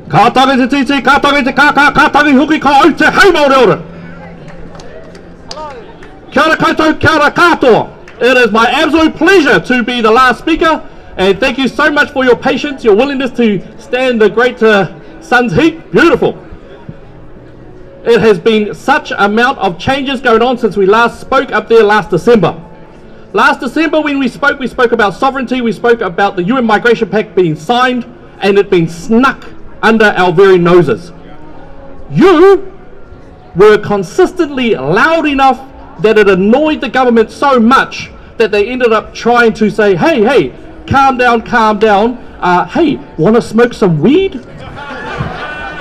Ka tangi te titi, ka tangi te kaka, ka tangi huki ka au te hei Māori ora. Kia ora koutou, kia ora katoa. It is my absolute pleasure to be the last speaker, and thank you so much for your patience, your willingness to stand the great sun's heat. Beautiful. It has been such amount of changes going on since we last spoke up there last December. Last December when we spoke about sovereignty, we spoke about the UN Migration Pact being signed and it being snuck under our very noses. You were consistently loud enough that it annoyed the government so much that they ended up trying to say, hey, calm down, hey, want to smoke some weed?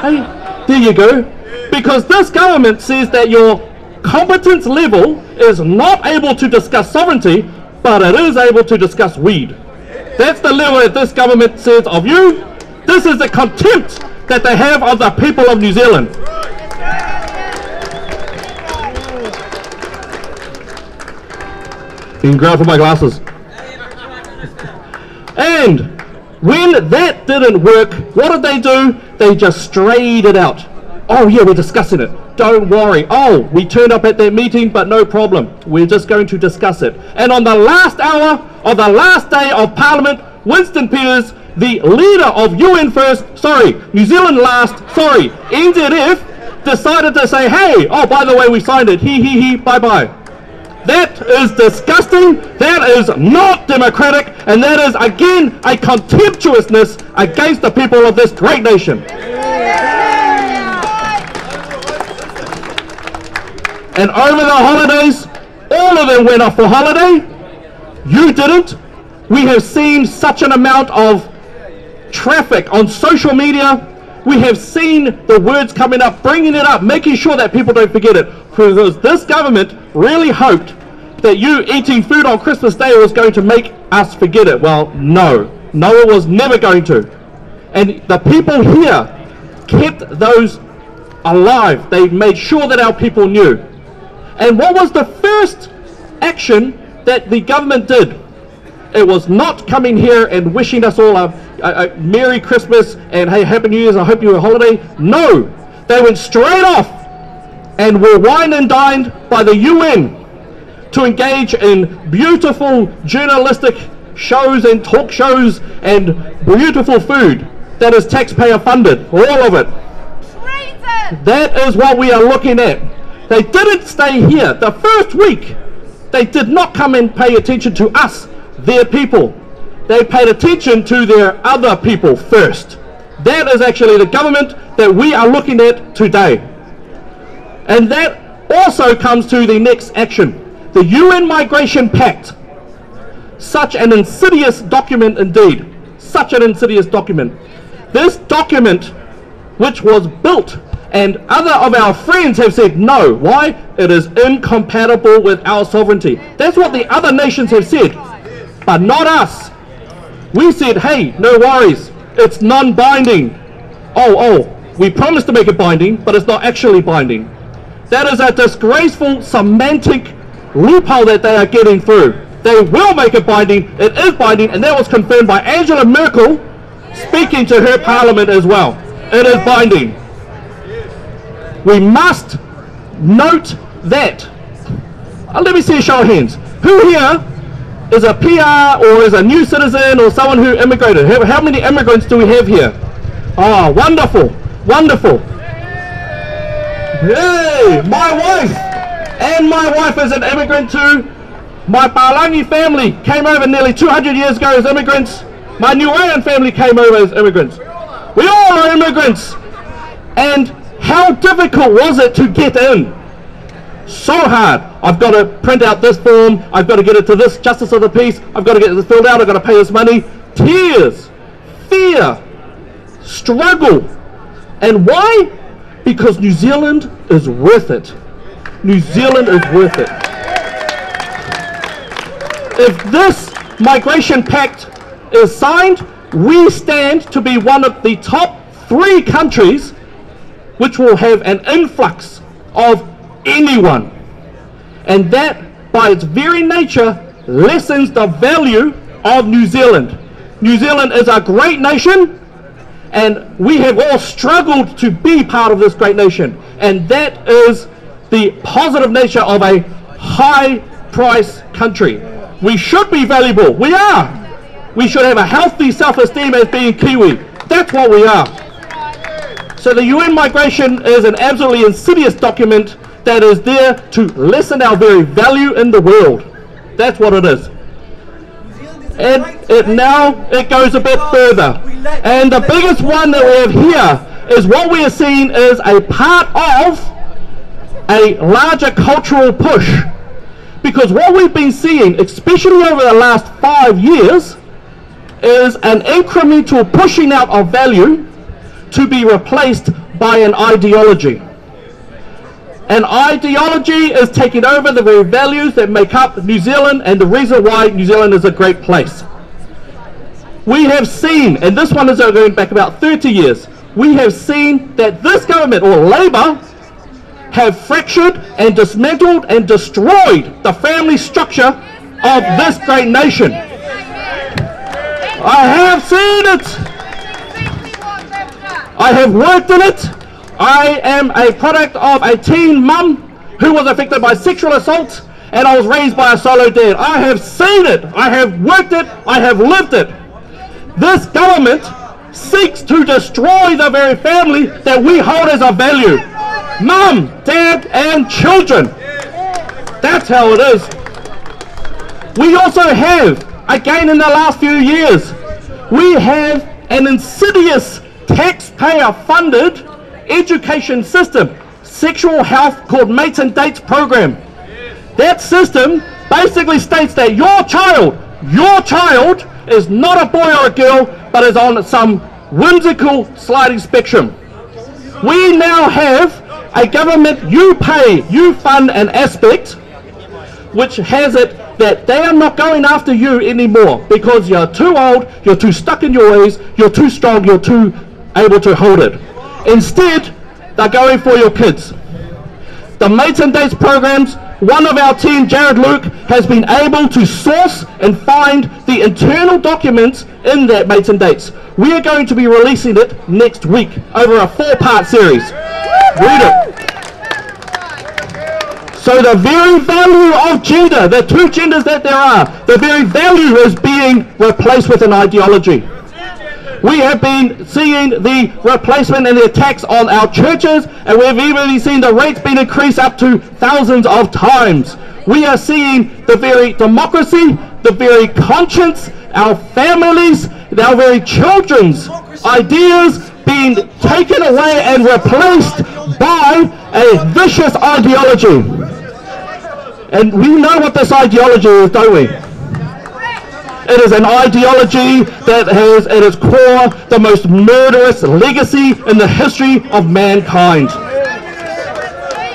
Hey, there you go. Because this government says that your competence level is not able to discuss sovereignty, but it is able to discuss weed. That's the level that this government says of you. This is the contempt that they have of the people of New Zealand. Being ground for my glasses. And when that didn't work, what did they do? They just strayed it out. Oh yeah, we're discussing it. Don't worry. Oh, we turned up at that meeting, but no problem. We're just going to discuss it. And on the last hour of the last day of Parliament, Winston Peters, the leader of New Zealand last, NZF, decided to say, hey, oh, by the way, we signed it. He, bye-bye. That is disgusting, that is not democratic, and that is, again, a contemptuousness against the people of this great nation. And over the holidays, all of them went off for holiday. You didn't. We have seen such an amount of traffic on social media. We have seen the words coming up, bringing it up, making sure that people don't forget it. Because this government really hoped that you eating food on Christmas Day was going to make us forget it. Well, no, it was never going to. And the people here kept those alive. They made sure that our people knew. And what was the first action that the government did? It was not coming here and wishing us all a Merry Christmas and hey, Happy New Year's, I hope you have a holiday. No, they went straight off and were wined and dined by the UN to engage in beautiful journalistic shows and talk shows and beautiful food that is taxpayer funded, all of it. That is what we are looking at. They didn't stay here. The first week, they did not come and pay attention to us, their people. They paid attention to their other people first. That is actually the government that we are looking at today. And that also comes to the next action. The UN Migration Pact. Such an insidious document indeed. Such an insidious document. This document, which was built, and other of our friends have said no. Why? It is incompatible with our sovereignty. That's what the other nations have said, but not us. We said, hey, no worries, it's non-binding. Oh, we promised to make it binding, but it's not actually binding. That is a disgraceful semantic loophole that they are getting through. They will make it binding, it is binding, and that was confirmed by Angela Merkel speaking to her parliament as well. It is binding. We must note that. Let me see a show of hands. Who here is a PR or is a new citizen or someone who immigrated? How many immigrants do we have here? Oh, wonderful, wonderful. Yay, my wife. And my wife is an immigrant too. My Palangi family came over nearly 200 years ago as immigrants. My Niuean family came over as immigrants. We all are immigrants. And how difficult was it to get in? So hard. I've got to print out this form, I've got to get it to this justice of the peace, I've got to get this filled out, I've got to pay this money. Tears, fear, struggle. And why? Because New Zealand is worth it. New Zealand is worth it. If this migration pact is signed, we stand to be one of the top 3 countries which will have an influx of anyone. And that, by its very nature, lessens the value of New Zealand. New Zealand is a great nation, and we have all struggled to be part of this great nation, and that is the positive nature of a high price country. We should be valuable. We are. We should have a healthy self-esteem as being Kiwi. That's what we are. So the UN migration is an absolutely insidious document that is there to lessen our very value in the world. That's what it is. And it goes a bit further. And the biggest one that we have here is what we are seeing is a part of a larger cultural push. Because what we've been seeing, especially over the last 5 years, is an incremental pushing out of value to be replaced by an ideology. An ideology is taking over the very values that make up New Zealand and the reason why New Zealand is a great place. We have seen, and this one is going back about 30 years, we have seen that this government, or Labour, have fractured and dismantled and destroyed the family structure of this great nation. I have seen it. I have worked in it. I am a product of a teen mum who was affected by sexual assault, and I was raised by a solo dad. I have seen it. I have worked it. I have lived it. This government seeks to destroy the very family that we hold as a value. Mum, dad, and children. That's how it is. We also have, again in the last few years, we have an insidious taxpayer-funded education system, sexual health called Mates and Dates program. That system basically states that your child is not a boy or a girl, but is on some whimsical sliding spectrum. We now have a government, you pay, you fund an aspect which has it that they are not going after you anymore because you're too old, you're too stuck in your ways, you're too strong, you're too able to hold it. Instead, they're going for your kids. The Mates and Dates programs, one of our team, Jared Luke, has been able to source and find the internal documents in that Mates and Dates. We are going to be releasing it next week over a 4-part series. Read it. So the very value of gender, the two genders that there are, the very value is being replaced with an ideology. We have been seeing the replacement and the attacks on our churches, and we've even seen the rates being increased up to thousands of times. We are seeing the very democracy, the very conscience, our families, our very children's ideas being taken away and replaced by a vicious ideology. And we know what this ideology is, don't we? It is an ideology that has at its core the most murderous legacy in the history of mankind.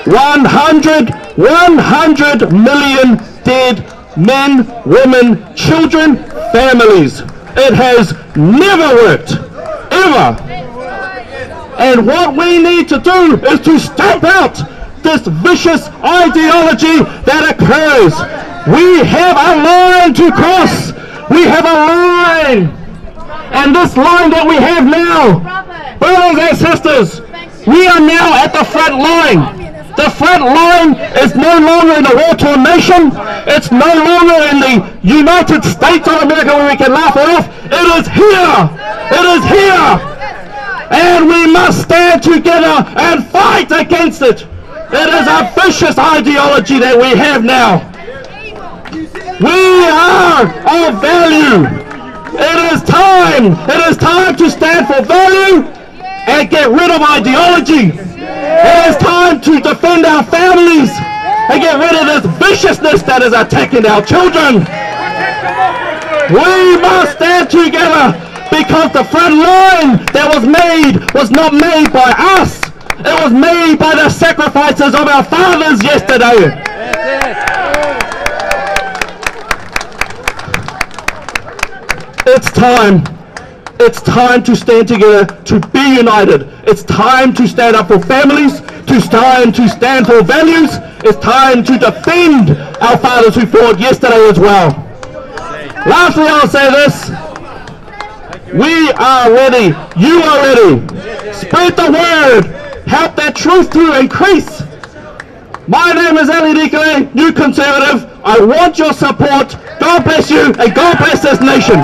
100 million dead men, women, children, families. It has never worked, ever. And what we need to do is to stamp out this vicious ideology that occurs. We have a line to cross. We have a line, and this line that we have now, brothers and sisters, we are now at the front line. The front line is no longer in a war-torn nation. It's no longer in the United States of America where we can laugh it off. It is here. It is here. And we must stand together and fight against it. It is a vicious ideology that we have now. We are of value. It is time to stand for value and get rid of ideology. It is time to defend our families and get rid of this viciousness that is attacking our children. We must stand together because the front line that was not made by us. It was made by the sacrifices of our fathers yesterday. It's time to stand together, to be united. It's time to stand up for families, to stand for values. It's time to defend our fathers who fought yesterday as well. Lastly, I'll say this. We are ready. You are ready. Spread the word. Help that truth to increase. My name is Elliot Ikilei, New Conservative. I want your support. God bless you and God bless this nation.